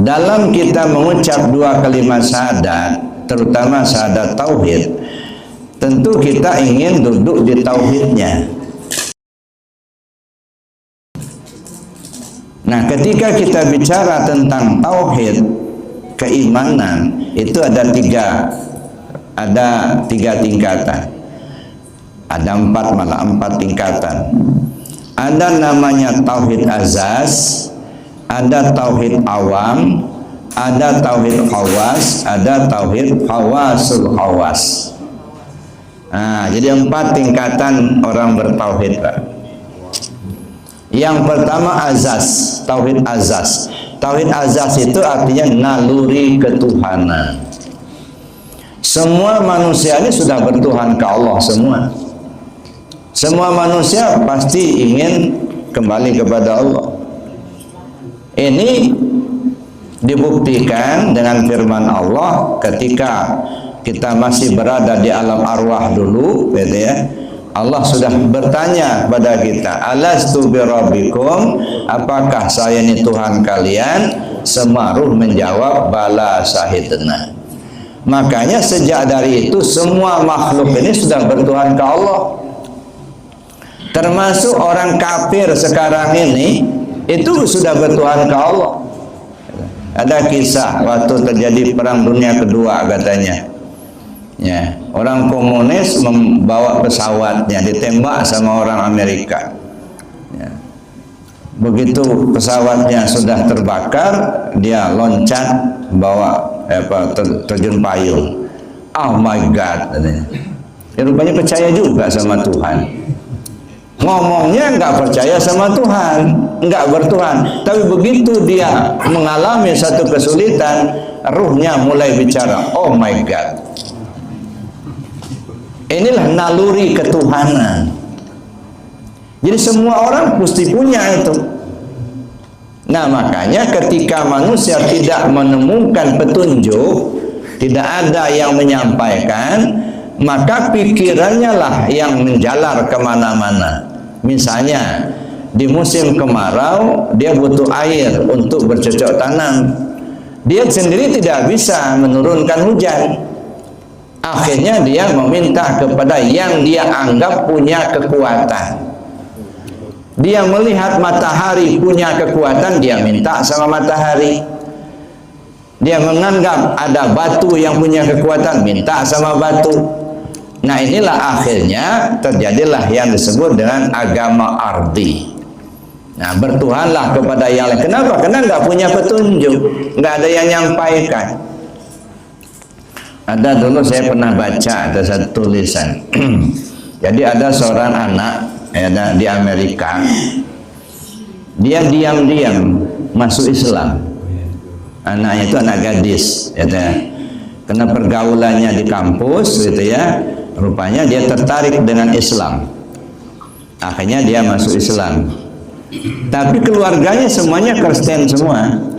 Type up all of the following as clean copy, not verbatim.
dalam kita mengucap dua kalimat syahadat, terutama syahadat tauhid, tentu kita ingin duduk di tauhidnya. Nah, ketika kita bicara tentang tauhid keimanan, itu ada tiga tingkatan. Ada empat tingkatan. Ada namanya tauhid azaz, ada tauhid awam, ada tauhid khawas, ada tauhid khawasul khawas. Nah, jadi 4 tingkatan orang bertauhid, Pak. Yang pertama azaz, tauhid azaz. Tauhid azaz itu artinya naluri ketuhanan. Semua manusia ini sudah bertuhan ke Allah semua. Semua manusia pasti ingin kembali kepada Allah. Ini dibuktikan dengan firman Allah ketika kita masih berada di alam arwah dulu, gitu ya. Allah sudah bertanya pada kita, alastu birabbikum, apakah saya ini Tuhan kalian? Semua ruh menjawab, bala syahidna. Makanya sejak dari itu semua makhluk ini sudah bertuhan ke Allah. Termasuk orang kafir sekarang ini itu sudah bertuhan ke Allah. Ada kisah waktu terjadi perang dunia kedua katanya. Ya, orang komunis membawa pesawatnya ditembak sama orang Amerika. Ya. Begitu pesawatnya sudah terbakar, dia loncat bawa terjun payung. Oh my God, katanya. Ya, rupanya percaya juga sama Tuhan. Ngomongnya nggak percaya sama Tuhan, nggak bertuhan, tapi begitu dia mengalami satu kesulitan, ruhnya mulai bicara. Oh my God. Inilah naluri ketuhanan. Jadi semua orang mesti punya itu. Nah, makanya ketika manusia tidak menemukan petunjuk, tidak ada yang menyampaikan, maka pikirannya lah yang menjalar kemana-mana. Misalnya di musim kemarau dia butuh air untuk bercocok tanam. Dia sendiri tidak bisa menurunkan hujan. Akhirnya dia meminta kepada yang dia anggap punya kekuatan. Dia melihat matahari punya kekuatan, dia minta sama matahari. Dia menganggap ada batu yang punya kekuatan, minta sama batu. Nah, inilah akhirnya terjadilah yang disebut dengan agama ardi. Nah, bertuhanlah kepada yang lain. Kenapa? Karena nggak punya petunjuk, nggak ada yang nyampaikan. Ada dulu saya pernah baca ada satu tulisan. Jadi ada seorang anak di Amerika, dia diam-diam masuk Islam. Anaknya itu anak gadis, gitu ya. Karena pergaulannya di kampus, gitu ya. Rupanya dia tertarik dengan Islam. Akhirnya dia masuk Islam. Tapi keluarganya semuanya Kristen semua.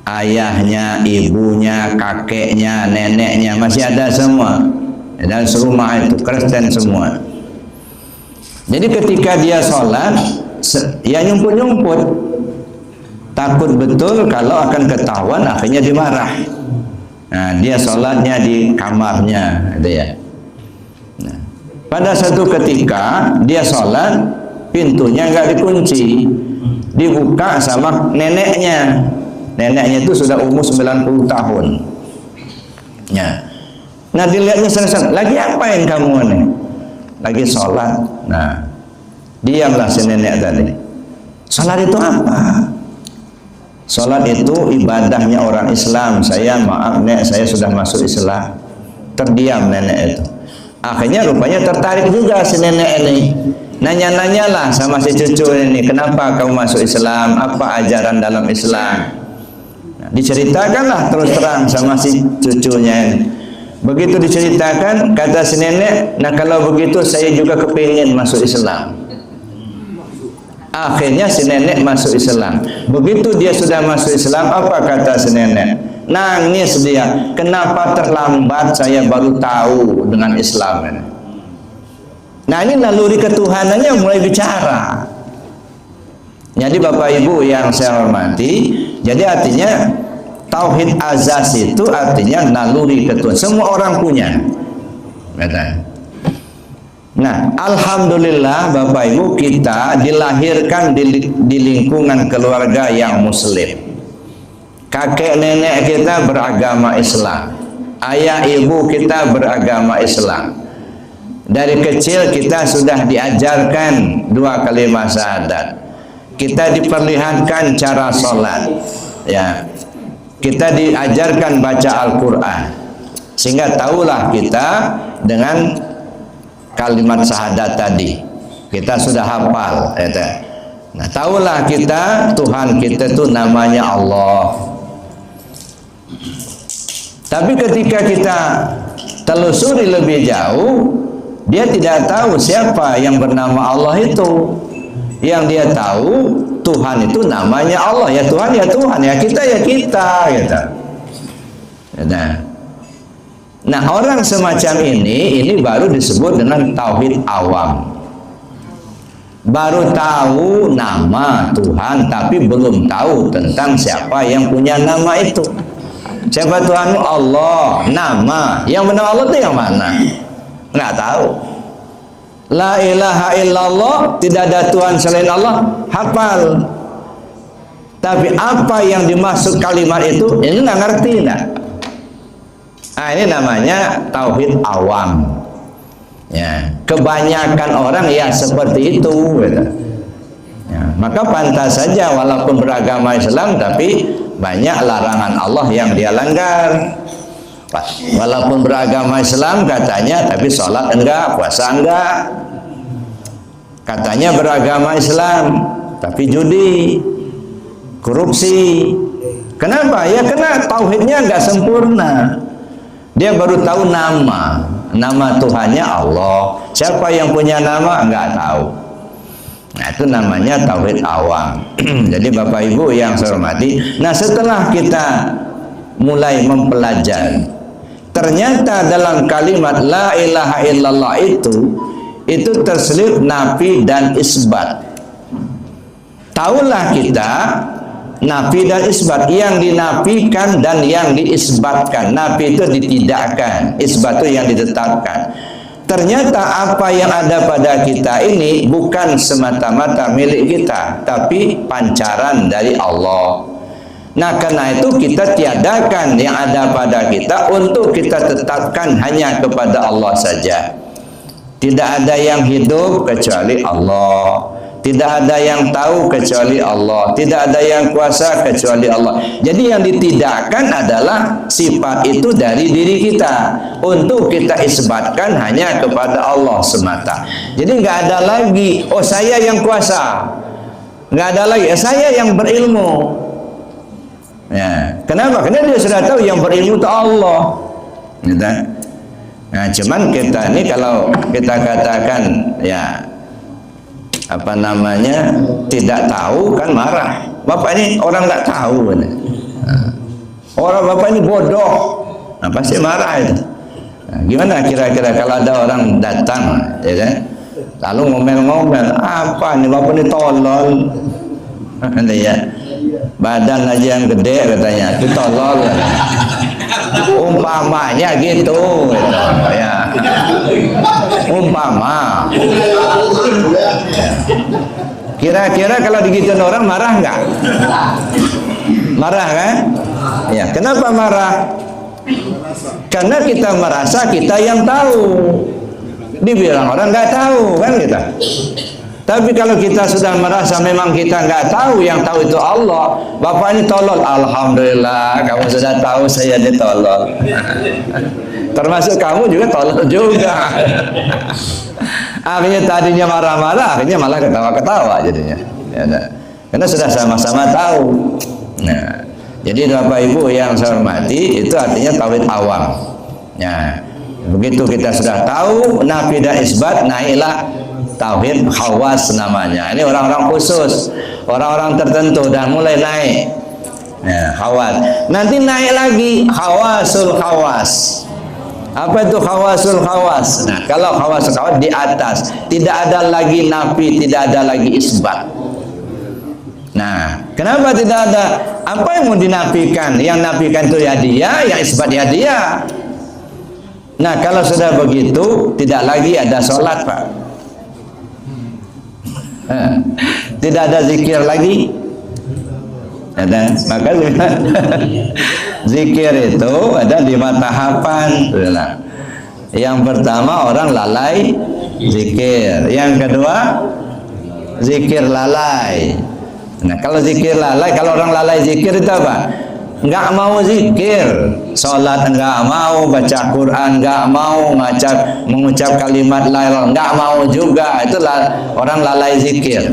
Ayahnya, ibunya, kakeknya, neneknya masih ada semua. Dan serumah itu Kristen semua. Jadi ketika dia sholat, ya nyumput-nyumput. Takut betul kalau akan ketahuan, akhirnya dimarah. Nah, dia sholatnya di kamarnya, gitu ya. Nah, pada satu ketika dia sholat, pintunya nggak dikunci, dibuka sama neneknya. Neneknya itu sudah umur 90 tahun. Ya. Nah, dilihatnya senang-senang. Lagi apain kamu ini? Lagi sholat. Nah, diamlah si nenek tadi. Sholat itu apa? Sholat itu ibadahnya orang Islam. Saya maaf nek, saya sudah masuk Islam. Terdiam nenek itu. Akhirnya rupanya tertarik juga si nenek ini. Nanya-nanyalah sama si cucu ini, kenapa kamu masuk Islam? Apa ajaran dalam Islam? Diceritakanlah terus terang sama si cucunya ini. Begitu diceritakan, kata si nenek, nah kalau begitu saya juga kepingin masuk Islam. Akhirnya si nenek masuk Islam. Begitu dia sudah masuk Islam, apa kata si nenek? Nangis dia, kenapa terlambat saya baru tahu dengan Islam ini. Nah, ini naluri ketuhanannya mulai bicara. Jadi Bapak Ibu yang saya hormati, jadi artinya tauhid azas itu artinya naluri ketuhanan. Semua orang punya. Nah, alhamdulillah Bapak Ibu kita dilahirkan di lingkungan keluarga yang muslim. Kakek nenek kita beragama Islam. Ayah ibu kita beragama Islam. Dari kecil kita sudah diajarkan 2 kalimat syahadat. Kita diperlihatkan cara sholat, ya. Kita diajarkan baca Al-Quran, sehingga tahulah kita dengan kalimat syahadat tadi. Kita sudah hafal, ya. Nah, tahulah kita Tuhan kita itu namanya Allah. Tapi ketika kita telusuri lebih jauh, dia tidak tahu siapa yang bernama Allah itu. Yang dia tahu Tuhan itu namanya Allah. Ya Tuhan, ya Tuhan, ya kita, ya kita gitu. Nah, orang semacam ini baru disebut dengan tauhid awam. Baru tahu nama Tuhan tapi belum tahu tentang siapa yang punya nama itu. Siapa Tuhanmu? Allah. Nama yang bernama Allah itu yang mana? Nggak tahu. La ilaha illallah, tidak ada Tuhan selain Allah, hafal. Tapi apa yang dimaksud kalimat itu, ini nggak ngerti, enggak? Nah, ini namanya tauhid awam. Ya, kebanyakan orang ya seperti itu, gitu. Ya, maka pantas saja walaupun beragama Islam, tapi banyak larangan Allah yang dia langgar. Walaupun beragama Islam katanya, tapi sholat enggak, puasa enggak. Katanya beragama Islam, tapi judi, korupsi. Kenapa? Ya karena tauhidnya enggak sempurna. Dia baru tahu nama Tuhannya Allah. Siapa yang punya nama enggak tahu. Nah, itu namanya tauhid awam. Jadi Bapak Ibu yang saya hormati, nah setelah kita mulai mempelajari, ternyata dalam kalimat la ilaha illallah itu terselip nafi dan isbat. Taulah kita nafi dan isbat, yang dinafikan dan yang diisbatkan. Nafi itu ditidakkan, isbat itu yang ditetapkan. Ternyata apa yang ada pada kita ini bukan semata-mata milik kita, tapi pancaran dari Allah. Nah, karena itu kita tiadakan yang ada pada kita untuk kita tetapkan hanya kepada Allah saja. Tidak ada yang hidup kecuali Allah. Tidak ada yang tahu kecuali Allah. Tidak ada yang kuasa kecuali Allah. Jadi yang ditidakkan adalah sifat itu dari diri kita, untuk kita isbatkan hanya kepada Allah semata. Jadi nggak ada lagi, oh saya yang kuasa. Nggak ada lagi, saya yang berilmu. Ya, kenapa? Karena dia sudah tahu yang berilmu itu Allah. Gitu. Nah, cuman kita ini kalau kita katakan ya apa namanya tidak tahu, kan marah. Bapak ini orang nggak tahu. Nah, orang bapak ini bodoh. Nah, pasti marah itu. Nah, gimana kira-kira kalau ada orang datang, ya kan? Lalu ngomel-ngomel, apa nih bapak ini tolol? Ya. Badan aja yang gede katanya, itu tolol. Umpamanya gitu, ya. Umpama. Kira-kira kalau digituin orang marah nggak? Marah kan? Ya, kenapa marah? Karena kita merasa kita yang tahu. Dibilang orang nggak tahu kan kita. Tapi kalau kita sudah merasa memang kita nggak tahu, yang tahu itu Allah. Bapak ini tolol, alhamdulillah kamu sudah tahu saya ditolol. Termasuk kamu juga tolol juga. Akhirnya tadinya marah-marah, akhirnya malah ketawa-ketawa jadinya. Ya, karena sudah sama-sama tahu. Nah, jadi Bapak Ibu yang saya hormati, itu artinya tauhid awam. Ya, begitu kita sudah tahu nafi dan isbat, naiklah tauhid khawas namanya. Ini orang-orang khusus, orang-orang tertentu dan mulai naik. Ya, khawas. Nanti naik lagi khawasul khawas. Apa itu khawasul khawas? Nah, kalau khawasul khawas di atas, tidak ada lagi nafi, tidak ada lagi isbat. Nah, kenapa tidak ada? Apa yang mau dinafikan? Yang nafikan itu ya dia, yang isbat ya dia. Nah, kalau sudah begitu, tidak lagi ada sholat, Pak. Tidak ada zikir lagi. Ada, maka zikir itu ada 5 tahapan. Yang pertama orang lalai zikir. Yang kedua zikir lalai. Nah, kalau zikir lalai, kalau orang lalai zikir itu apa? Enggak mau zikir, sholat enggak mau, baca Quran enggak mau, mengucap kalimat la ilaha, enggak mau juga. Itulah orang lalai zikir.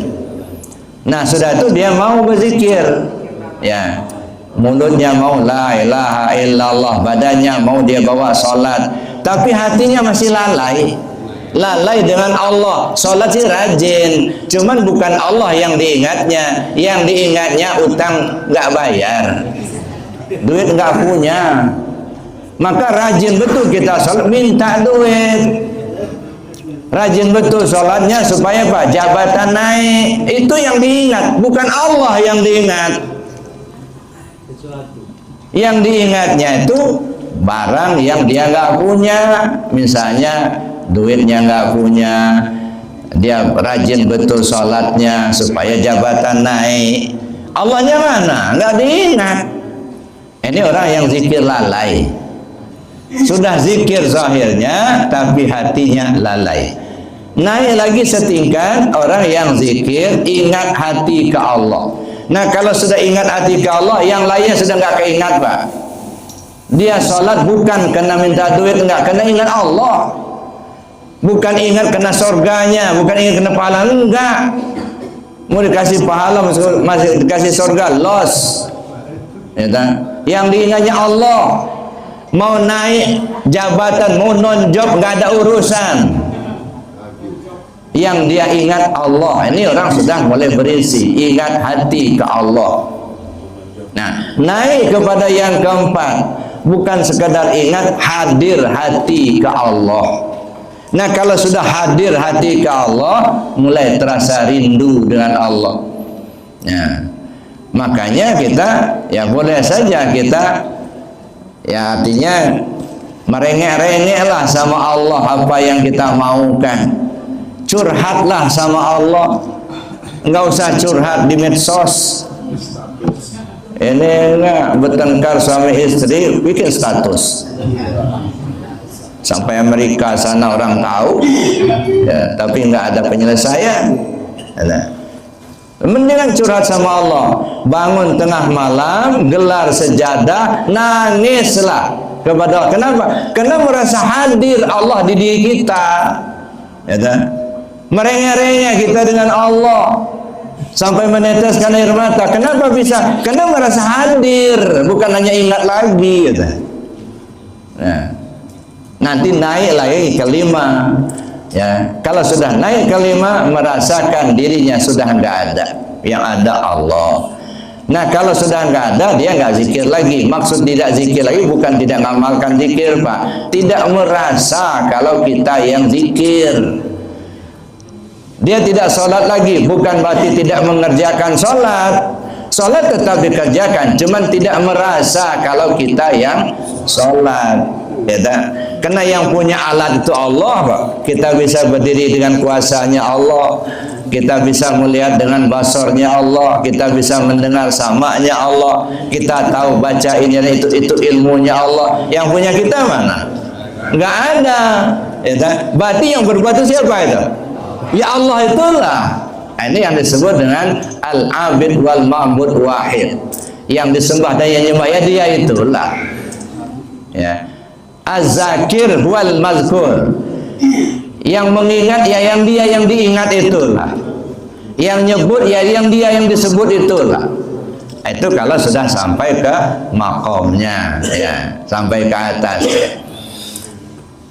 Nah, sudah itu dia mau berzikir, ya, mulutnya mau la ilaha illallah, badannya mau dia bawa sholat, tapi hatinya masih lalai. Lalai dengan Allah. Sholat sih rajin, cuman bukan Allah yang diingatnya. Yang diingatnya utang nggak bayar, duit nggak punya. Maka rajin betul kita sholat, minta duit. Rajin betul sholatnya supaya apa? Jabatan naik. Itu yang diingat, bukan Allah yang diingat. Yang diingatnya itu barang yang dia nggak punya. Misalnya duitnya nggak punya, dia rajin betul sholatnya supaya jabatan naik. Allahnya mana? Nggak diingat. Ini orang yang zikir lalai. Sudah zikir zahirnya, tapi hatinya lalai. Naik lagi setingkat orang yang zikir ingat hati ke Allah. Nah, kalau sudah ingat hati ke Allah, yang lainnya sudah nggak keingat, Pak. Dia sholat bukan karena minta duit, enggak, karena ingat Allah. Bukan ingat kena surganya, bukan ingat kena pahala, enggak. Mau dikasih pahala, masih dikasih surga, loss. Ya, yang diingatnya Allah. Mau naik jabatan, mau non-job, nggak ada urusan. Yang dia ingat Allah. Ini orang sudah mulai berisi, ingat hati ke Allah. Nah, naik kepada yang keempat, bukan sekadar ingat, hadir hati ke Allah. Nah, kalau sudah hadir hati ke Allah, mulai terasa rindu dengan Allah. Nah, makanya kita, ya boleh saja kita, ya artinya merengek-rengek lah sama Allah apa yang kita maukan. Curhatlah sama Allah. Enggak usah curhat di medsos. Ini enggak bertengkar suami istri, bikin status. Sampai Amerika sana orang tahu, ya, tapi nggak ada penyelesaian. Mendingan curhat sama Allah. Bangun tengah malam, gelar sejadah, nangislah kepada Allah. Kenapa? Karena merasa hadir Allah di diri kita. Ya, merengek-rengek kita dengan Allah sampai meneteskan air mata. Kenapa bisa? Karena merasa hadir, bukan hanya ingat lagi. Gitu. Nah, nanti naik lagi ke 5, ya. Kalau sudah naik ke 5, merasakan dirinya sudah nggak ada, yang ada Allah. Nah, kalau sudah nggak ada, dia nggak zikir lagi. Maksud tidak zikir lagi bukan tidak ngamalkan zikir, Pak. Tidak merasa kalau kita yang zikir. Dia tidak sholat lagi, bukan berarti tidak mengerjakan sholat. Sholat tetap dikerjakan, cuman tidak merasa kalau kita yang sholat. Ya, karena yang punya alat itu Allah, Pak. Kita bisa berdiri dengan kuasanya Allah, kita bisa melihat dengan basornya Allah, kita bisa mendengar samanya Allah, kita tahu baca ini itu ilmunya Allah. Yang punya kita mana? Nggak ada. Ya, berarti yang berbuat itu siapa itu? Ya Allah itulah. Ini yang disebut dengan al-abid wal ma'bud wahid. Yang disembah dan yang nyembah ya dia itulah. Ya. Az-zakir wal mazkur. Yang mengingat ya yang dia yang diingat itulah. Yang nyebut ya yang dia yang disebut itulah. Itu kalau sudah sampai ke makomnya, ya, sampai ke atas.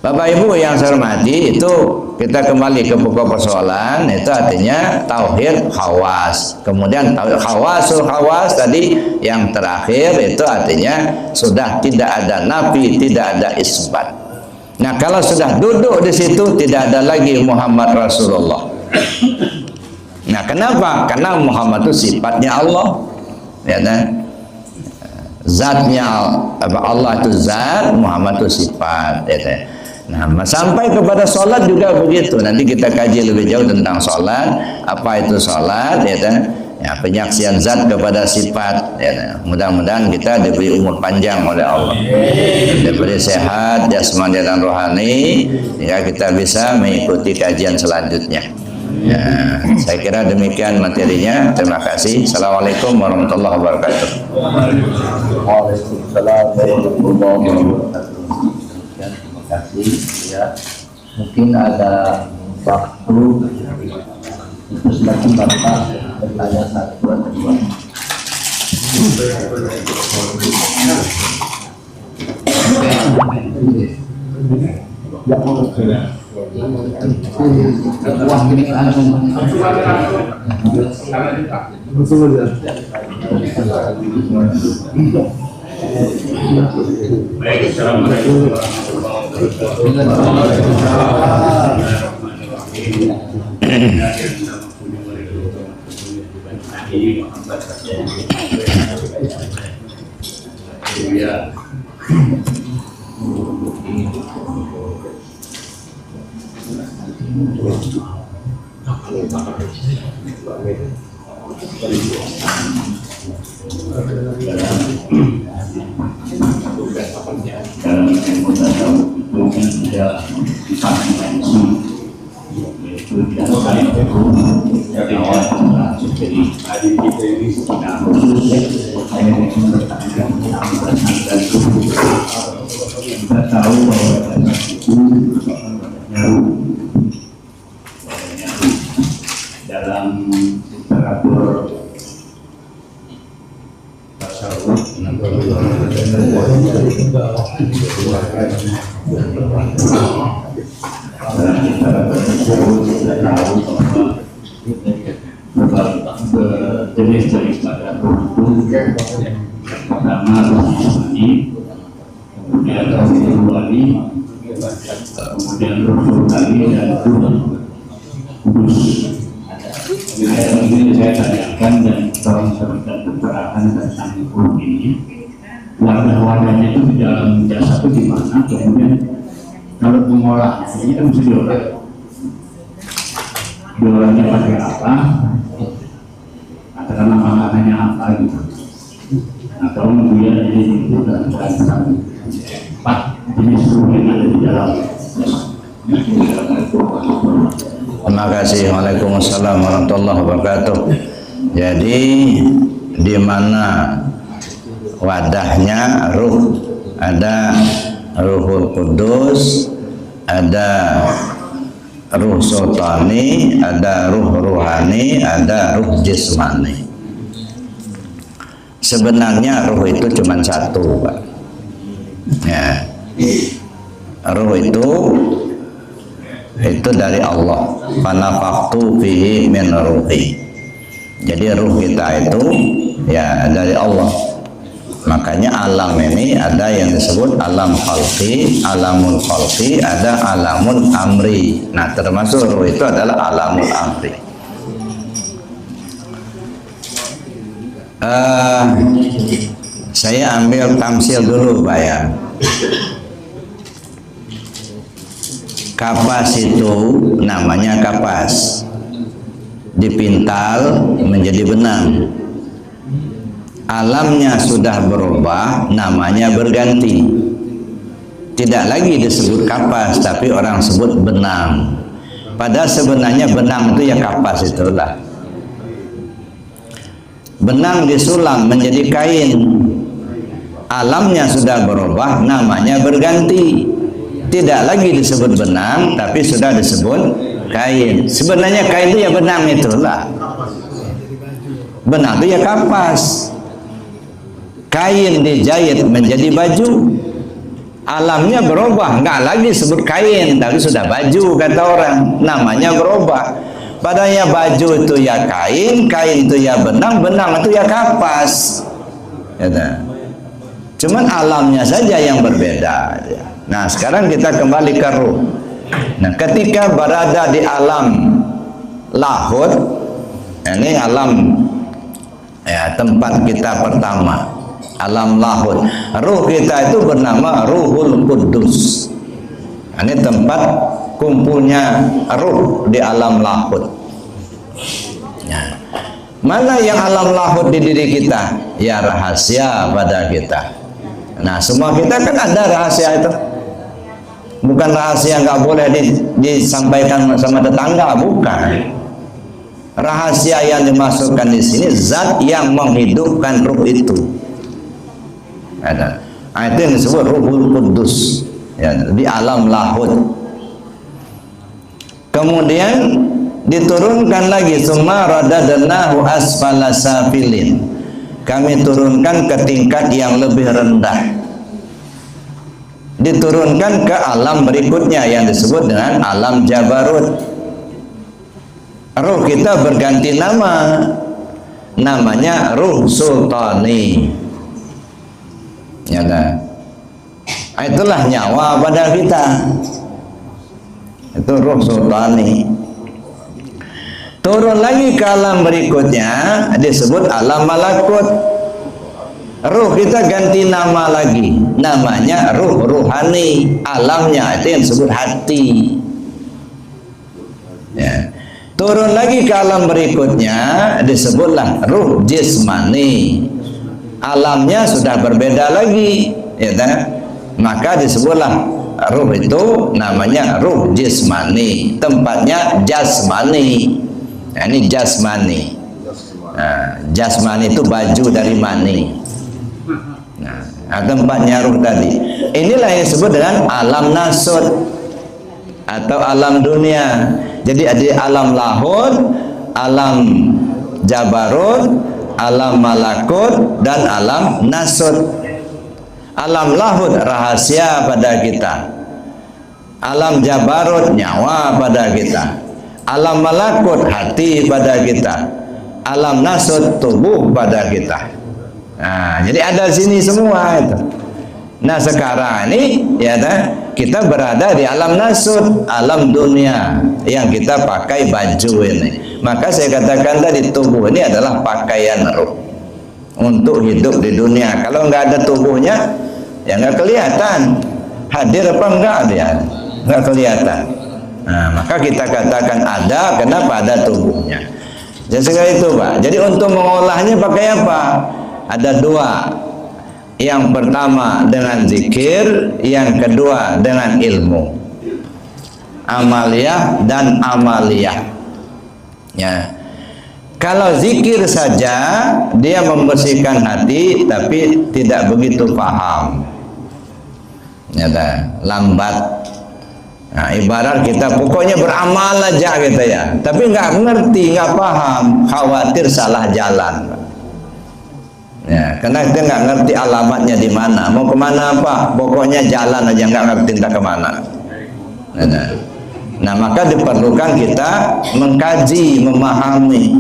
Bapak Ibu yang saya hormati, itu kita kembali ke pokok persoalan. Itu artinya tauhid khawas. Kemudian tauhid khawasul khawas tadi yang terakhir itu artinya sudah tidak ada nafi, tidak ada isbat. Nah, kalau sudah duduk di situ tidak ada lagi Muhammad Rasulullah. Nah, kenapa? Karena Muhammad itu sifatnya Allah, ya kan? Zatnya Allah itu zat, Muhammad itu sifat, ya kan? Nah, sampai kepada sholat juga begitu. Nanti kita kaji lebih jauh tentang sholat. Apa itu sholat, ya kan? Ya, penyaksian zat kepada sifat, ya. Mudah-mudahan kita diberi umur panjang oleh Allah, diberi sehat jasmani dan rohani, hingga kita bisa mengikuti kajian selanjutnya. Ya, saya kira demikian materinya. Terima kasih. Assalamualaikum warahmatullahi wabarakatuh. Waalaikumsalam warahmatullahi wabarakatuh. Terima kasih. Ya, mungkin ada waktu terus lagi Bapak bertanya satu atau dua. Baik, assalamualaikum warahmatullahi Kita tahu bahwa itu dalam literatur tasawuf jenis-jenis pada produk pertama ini, kemudian wali, kemudian Rasul dan kudus. Ini saya tanyakan dan tolong sampaikan keterangan tentang hukum ini. Wadah-wadahnya itu di dalam jasa itu di mana? Kemudian kalau mengolah ini kan mesti diolah. Diolahnya pakai apa? Katakanlah makanannya apa gitu. Atau kemudian ini itu dan 4 jenis hukum yang ada di dalam. Terima kasih. Waalaikumsalam warahmatullahi wabarakatuh. Jadi di mana wadahnya ruh, ada Ruhul Kudus, ada ruh sultani, ada ruh ruhani, ada ruh jismani. Sebenarnya ruh itu cuma satu, Pak. Ya, ruh itu dari Allah. Fanafaqtu fihi min ruhi. Jadi ruh kita itu ya dari Allah. Makanya alam ini ada yang disebut alam khalqi, alamul khalqi, ada alamul amri. Nah, termasuk ruh itu adalah alamul amri. Saya ambil tamsil dulu, Pak ya. Kapas itu namanya kapas, dipintal menjadi benang. Alamnya sudah berubah, namanya berganti. Tidak lagi disebut kapas, tapi orang sebut benang. Padahal sebenarnya benang itu ya kapas itulah. Benang disulam menjadi kain. Alamnya sudah berubah, namanya berganti. Tidak lagi disebut benang, tapi sudah disebut kain. Sebenarnya kain itu ya benang itulah. Benang itu ya kapas. Kain dijahit menjadi baju. Alamnya berubah, nggak lagi disebut kain, tapi sudah baju kata orang. Namanya berubah. Padahal baju itu ya kain, kain itu ya benang, benang itu ya kapas. Cuman alamnya saja yang berbeda. Nah, sekarang kita kembali ke ruh. Nah, ketika berada di alam lahut, Ini alam, ya, tempat kita pertama, alam lahud. Ruh kita itu bernama Ruhul Kudus. Ini tempat kumpulnya ruh di alam lahud. Ya. Mana yang alam lahud di diri kita? Ya, rahasia pada kita. Nah, semua kita kan ada rahasia itu. Bukan rahasia nggak boleh disampaikan sama tetangga, bukan. Rahasia yang dimasukkan di sini zat yang menghidupkan ruh itu. Ada. Itu yang disebut Ruhul Kudus, ya, di alam lahud. Kemudian diturunkan lagi, summa radadnahu asfala safilin. Kami turunkan ke tingkat yang lebih rendah. Diturunkan ke alam berikutnya yang disebut dengan alam Jabarut. Ruh kita berganti nama, namanya Ruh Sultani. Ya kan? Itulah nyawa pada kita. Itu Ruh Sultani. Turun lagi ke alam berikutnya disebut alam Malakut. Ruh kita ganti nama lagi, namanya ruh ruhani. Alamnya itu yang disebut hati. Ya. Turun lagi ke alam berikutnya disebutlah ruh jismani. Alamnya sudah berbeda lagi, ya kan? Maka disebutlah ruh itu namanya ruh jismani. Tempatnya jasmani. Nah, ini jasmani. Nah, jasmani itu baju dari mani. Nah, tempatnya ruh tadi. Inilah yang disebut dengan alam nasut atau alam dunia. Jadi ada alam lahud, alam jabarut, alam malakut, dan alam nasut. Alam lahud rahasia pada kita. Alam jabarut nyawa pada kita. Alam malakut hati pada kita. Alam nasut tubuh pada kita. Nah, jadi ada sini semua itu. Nah, sekarang ini ya kita berada di alam nasut, alam dunia yang kita pakai baju ini. Maka saya katakan tadi tubuh ini adalah pakaian ruh untuk hidup di dunia. Kalau nggak ada tubuhnya, ya nggak kelihatan hadir apa enggak dia, nggak kelihatan. Nah, maka kita katakan ada, kenapa ada tubuhnya. Jadi sekali itu, Pak. Jadi untuk mengolahnya pakai apa? Ada dua. Yang pertama dengan zikir, yang kedua dengan ilmu. Amaliyah dan amaliyah. Ya. Kalau zikir saja dia membersihkan hati tapi tidak begitu paham. Ya, lambat. Nah, ibarat kita pokoknya beramal aja gitu ya, tapi nggak ngerti, nggak paham, khawatir salah jalan. Ya, karena kita nggak ngerti alamatnya di mana, mau kemana apa, pokoknya jalan aja nggak ngerti entah kemana. Nah, maka diperlukan kita mengkaji, memahami.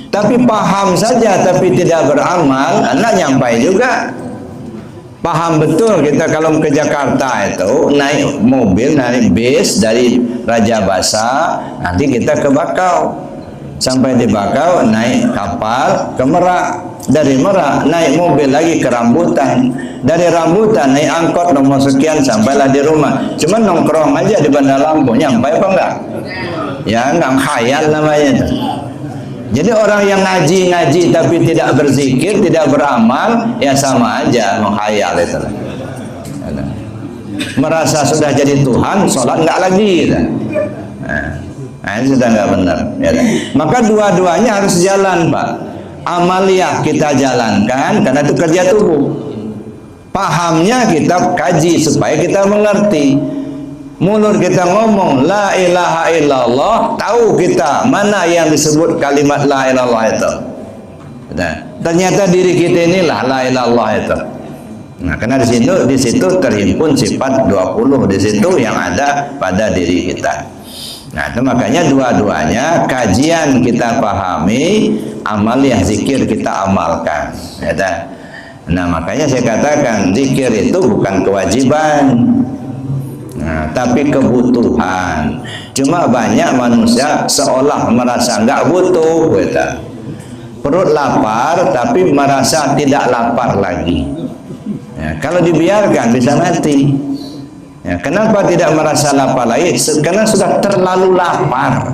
Tapi paham saja tapi tidak beramal, anak nyampai juga. Paham betul kita kalau ke Jakarta itu naik mobil, naik bis dari Raja Basa, nanti kita ke Bakau. Sampai di Bakau naik kapal ke Merak. Dari Merak naik mobil lagi ke Rambutan. Dari Rambutan naik angkot nomor sekian sampailah di rumah. Cuma nongkrong aja di Bandar Lampung, nyampe apa enggak? Ya enggak, khayal namanya itu. Jadi orang yang ngaji tapi tidak berzikir, tidak beramal, ya sama aja menghayal itu. Merasa sudah jadi Tuhan, sholat enggak lagi gitu. Nah, ini sudah enggak benar. Ya, maka dua-duanya harus jalan, Pak. Amaliyah kita jalankan karena itu kerja tubuh. Pahamnya kita kaji supaya kita mengerti. Mulut kita ngomong la ilaha illallah, tahu kita mana yang disebut kalimat la ilaha illallah itu. Nah, ternyata diri kita inilah la ilaha illallah itu. Nah, karena di situ terhimpun sifat 20 di situ yang ada pada diri kita. Nah, itu makanya dua-duanya kajian kita pahami, amaliyah zikir kita amalkan. Ya, nah, makanya saya katakan zikir itu bukan kewajiban. Nah, tapi kebutuhan. Cuma banyak manusia seolah merasa enggak butuh, kata. Perut lapar tapi merasa tidak lapar lagi. Ya, kalau dibiarkan bisa mati. Ya, kenapa tidak merasa lapar lagi? Karena sudah terlalu lapar.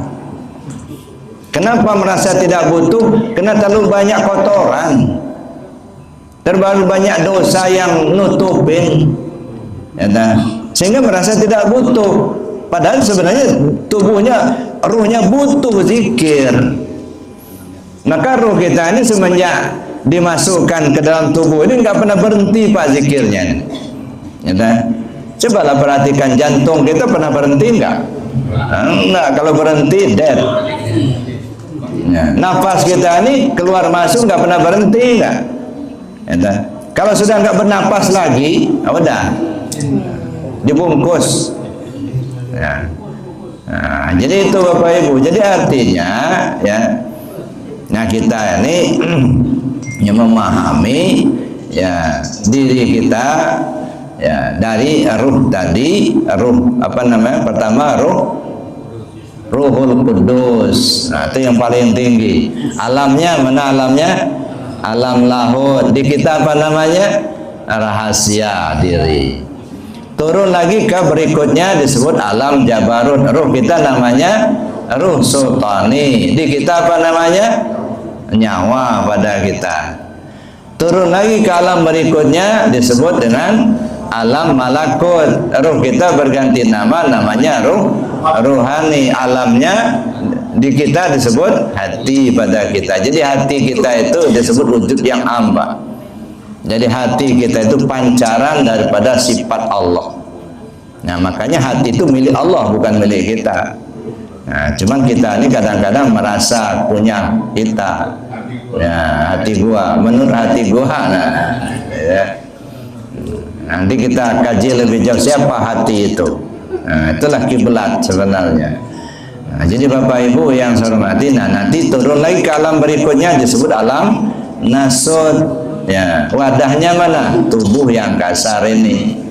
Kenapa merasa tidak butuh? Karena terlalu banyak kotoran, terlalu banyak dosa yang nutupin, ya, sehingga merasa tidak butuh. Padahal sebenarnya tubuhnya, ruhnya butuh zikir. Maka ruh kita ini semenjak dimasukkan ke dalam tubuh ini nggak pernah berhenti Pak zikirnya. Ya, cobalah perhatikan jantung kita pernah berhenti nggak? Enggak, kalau berhenti dead. Ya, nafas kita ini keluar masuk nggak pernah berhenti nggak? Ya, kalau sudah nggak bernapas lagi, udah dibungkus. Ya. Nah, jadi itu Bapak Ibu. Jadi artinya ya. Nah kita ini yang memahami ya diri kita ya dari ruh tadi, ruh apa namanya? Pertama Ruhul Kudus. Nah, itu yang paling tinggi. Alamnya mana alamnya? Alam lahut. Di kita apa namanya? Rahasia diri. Turun lagi ke berikutnya disebut alam Jabarut. Ruh kita namanya Ruh Sultani. Di kita apa namanya? Nyawa pada kita. Turun lagi ke alam berikutnya disebut dengan alam malakut. Ruh kita berganti nama, namanya ruh ruhani. Alamnya di kita disebut hati pada kita. Jadi hati kita itu disebut wujud yang amba. Jadi hati kita itu pancaran daripada sifat Allah. Nah makanya hati itu milik Allah, bukan milik kita. Nah, cuman kita ini kadang-kadang merasa punya kita, ya, hati gua, menurut hati gua. Nah, ya. Nanti kita kaji lebih jauh siapa hati itu. Nah, itulah kiblat sebenarnya. Nah, jadi Bapak Ibu yang saya hormati, nah nanti turun lagi ke alam berikutnya disebut alam nasud. Ya, wadahnya mana? Tubuh yang kasar ini.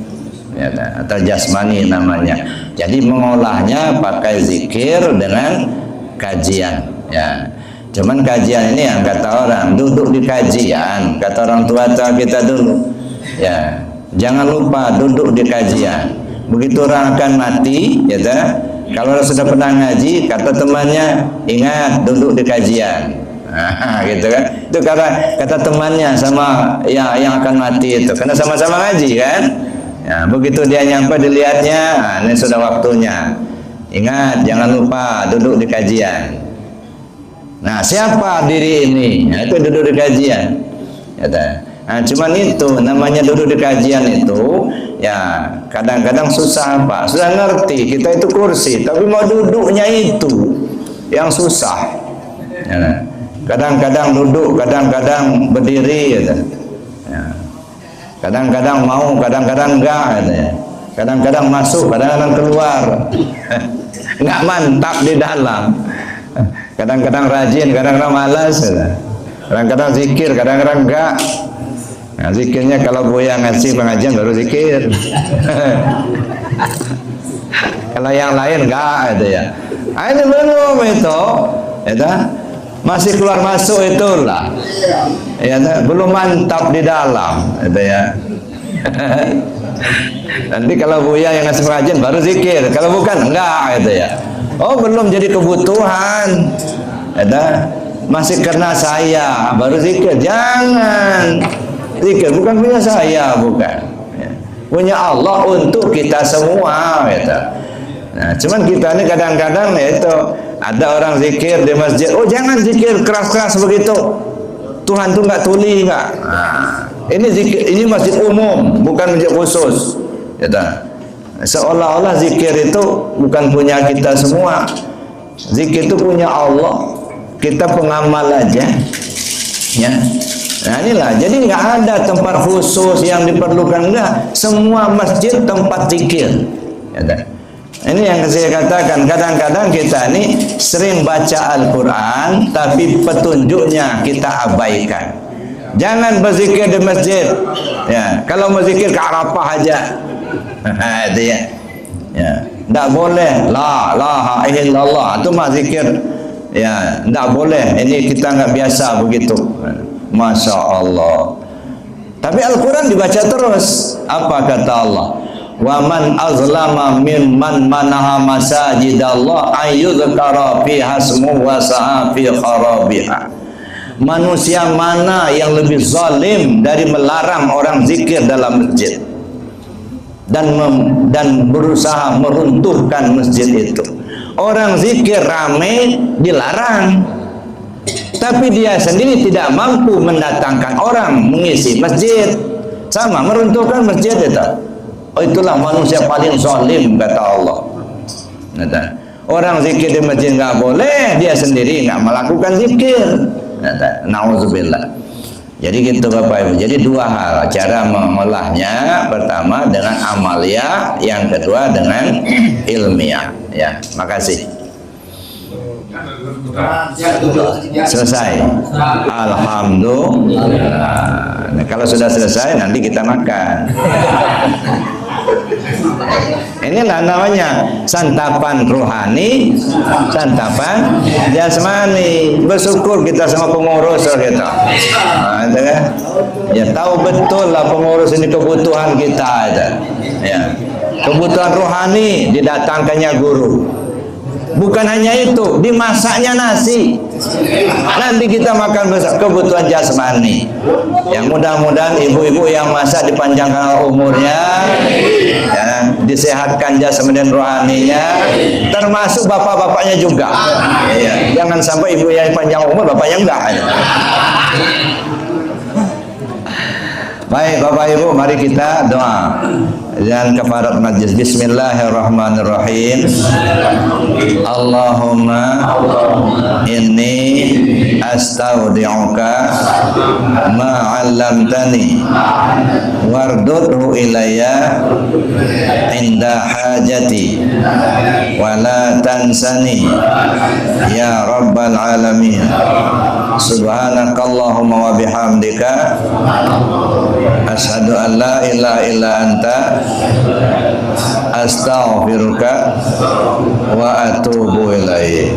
Ya, atau jasmani namanya. Jadi mengolahnya pakai zikir dengan kajian. Ya, cuman kajian ini yang kata orang duduk di kajian, kata orang tua kita dulu. Ya, jangan lupa duduk di kajian. Begitu orang akan mati, ya, kalau sudah pernah ngaji, kata temannya ingat duduk di kajian. Nah, gitu kan? Itu kata temannya sama yang akan mati itu, karena sama-sama ngaji kan? Ya, begitu dia nyampe dilihatnya, nah, ini sudah waktunya. Ingat, jangan lupa duduk di kajian. Nah, siapa diri ini? Nah, itu duduk di kajian. Ya, nah, cuman itu namanya duduk di kajian itu, ya kadang-kadang susah Pak. Sudah ngerti kita itu kursi, tapi mau duduknya itu yang susah. Ya, kadang-kadang duduk, kadang-kadang berdiri. Ya. Kadang-kadang mau, kadang-kadang enggak, kadang-kadang masuk, kadang-kadang keluar, enggak mantap di dalam. Kadang-kadang rajin, kadang-kadang malas, kadang-kadang zikir, kadang-kadang enggak. Nah, zikirnya kalau Buya ngasih pengajian baru zikir. Kalau yang lain enggak, ya. Ah, ini belum itu, ya. Masih keluar masuk itulah, ya, belum mantap di dalam, ya. Nanti kalau Buya yang ngasih pengajian baru zikir, kalau bukan enggak, gitu ya. Oh belum jadi kebutuhan, ya. Masih karena saya baru zikir, jangan zikir bukan punya saya, bukan, ya. Punya Allah untuk kita semua, gitu. Nah, cuman kita ini kadang-kadang ya itu ada orang zikir di masjid, oh jangan zikir keras-keras begitu, Tuhan tuh nggak tuli nggak. Nah, ini zikir, ini masjid umum, bukan masjid khusus. Ya, seolah-olah zikir itu bukan punya kita semua. Zikir itu punya Allah, kita pengamal aja. Ya, nah inilah. Jadi nggak ada tempat khusus yang diperlukan, enggak. Semua masjid tempat zikir. Ya, ini yang saya katakan, kadang-kadang kita ini sering baca Al-Quran tapi petunjuknya kita abaikan. Jangan berzikir di masjid, ya. Kalau berzikir ke Arafah aja, itu ya. Ya, tidak boleh la ilaha illallah itu mah zikir. Ya, tidak boleh. Ini kita enggak biasa begitu. Masya Allah. Tapi Al-Quran dibaca terus. Apa kata Allah? Wa man azlama mimman manaha masajidallah ayyudhkara fiha ismuhu wa sa'a fi kharabiha. Manusia mana yang lebih zalim dari melarang orang zikir dalam masjid dan berusaha meruntuhkan masjid itu. Orang zikir rame dilarang, tapi dia sendiri tidak mampu mendatangkan orang mengisi masjid, sama meruntuhkan masjid itu. Oh, itulah manusia paling zalim kata Allah. Orang zikir di masjid nggak boleh, dia sendiri nggak melakukan zikir. Nauzubillah. Jadi gitu Bapak Ibu. Jadi dua hal cara mengolahnya. Pertama dengan amalia, yang kedua dengan ilmiah. Ya, makasih. Selesai. Alhamdulillah. Nah, kalau sudah selesai nanti kita makan. Inilah namanya santapan rohani, santapan jasmani. Bersyukur kita sama pengurus gitu. Nah, itu kan? Ya tahu betul lah pengurus ini kebutuhan kita ada. Ya. Kebutuhan rohani didatangkannya guru. Bukan hanya itu, dimasaknya nasi. Nanti kita makan besar kebutuhan jasmani. Yang mudah-mudahan ibu-ibu yang masak dipanjangkan umurnya, ya, disehatkan jasmani dan rohaninya, termasuk bapak-bapaknya juga. Ya, jangan sampai ibu yang panjang umur, bapaknya enggak. Baik Bapak Ibu, mari kita doa dan kafarat majlis. Bismillahirrahmanirrahim. Allahumma inni astaudi'uka ma 'allamtani wardudhu ilayya inda hajati wa la tansani ya rabbal alamin. Subhanakallahumma wa bihamdika asyhadu an la ilaha illa anta astaghfiruka wa atubu ilaik.